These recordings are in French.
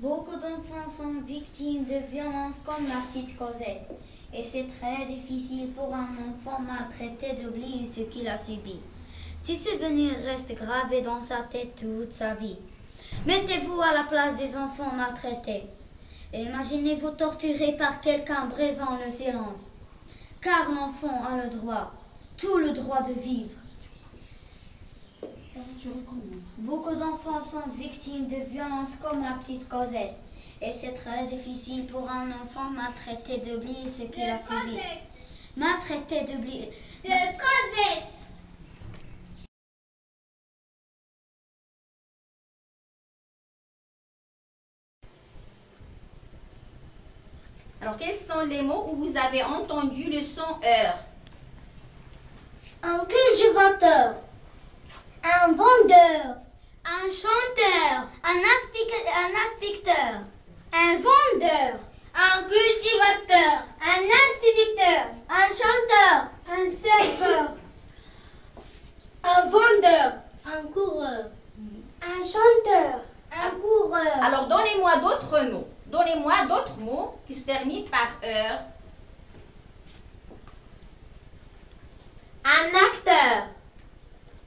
Beaucoup d'enfants sont victimes de violences comme la petite Cosette. Et c'est très difficile pour un enfant maltraité d'oublier ce qu'il a subi. Ces souvenirs restent gravés dans sa tête toute sa vie. Mettez-vous à la place des enfants maltraités. Et imaginez-vous torturé par quelqu'un brisant le silence. Car l'enfant a le droit, tout le droit de vivre. Beaucoup d'enfants sont victimes de violences comme la petite Cosette. Et c'est très difficile pour un enfant maltraité d'oublier ce qu'il a subi. Maltraité d'oublier. Alors, quels sont les mots où vous avez entendu le son heure? Un cultivateur. Un vendeur. Un chanteur. Un inspecteur. Un vendeur. Un cultivateur. Un instituteur. Un chanteur. Un serveur. Un vendeur. Un coureur. Un chanteur. Un coureur. Alors, donnez-moi d'autres mots. Donnez-moi d'autres mots qui se terminent par heure. Un acteur.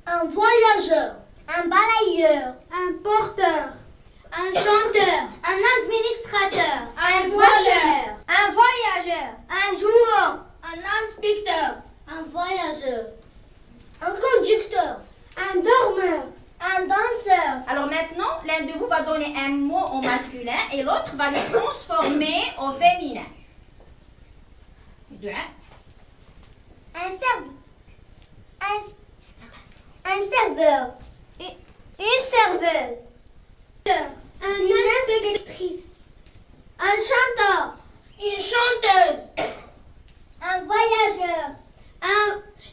Un voyageur. Un balayeur. Un porteur. Un chanteur. Un administrateur. Un voleur. Un voyageur. Un joueur. Un inspecteur. Un voyageur. Un conducteur. Un dormeur. Un danseur. Alors maintenant, l'un de vous va donner un mot au masculin et l'autre va le transformer au féminin. Un serveur. Une serveuse. Une inspectrice. Un chanteur. Une chanteuse. Un voyageur.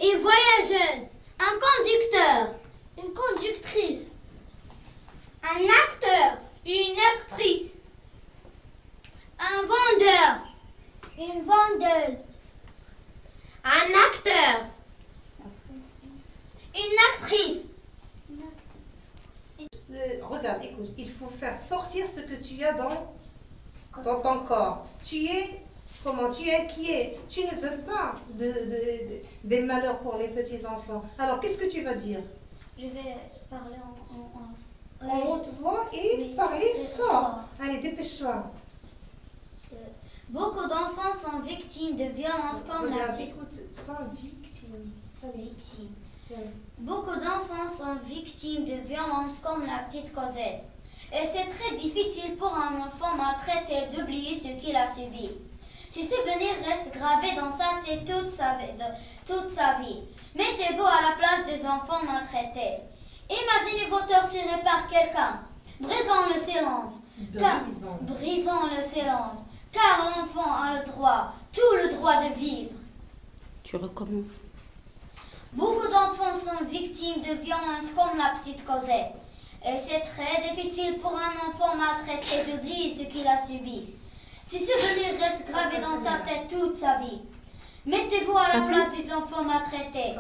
Une voyageuse. Un conducteur. Une conductrice. Un acteur. Une actrice. Un vendeur. Une vendeuse. Un acteur. Une actrice. Regarde, écoute, il faut faire sortir ce que tu as dans ton corps. Tu es comment? Tu es inquiet. Tu ne veux pas des malheurs pour les petits-enfants. Alors, qu'est-ce que tu vas dire? Je vais parler En haute voix et oui, parler fort. fort. Allez, dépêche-toi. Beaucoup d'enfants sont victimes de violences comme la Regarde, petite... écoute, sans victime. Victime. Ouais. Beaucoup d'enfants sont victimes de violences comme la petite Cosette. Et c'est très difficile pour un enfant maltraité d'oublier ce qu'il a subi. Ces souvenirs restent gravés dans sa tête toute sa vie. Mettez-vous à la place des enfants maltraités. Imaginez-vous torturé par quelqu'un, brisant le silence. Brisant le silence. Car l'enfant a le droit, tout le droit de vivre. Tu recommences. Beaucoup d'enfants sont victimes de violences comme la petite Cosette. Et c'est très difficile pour un enfant maltraité d'oublier ce qu'il a subi. Ces souvenirs restent gravés dans sa tête toute sa vie. Mettez-vous à la place des enfants maltraités.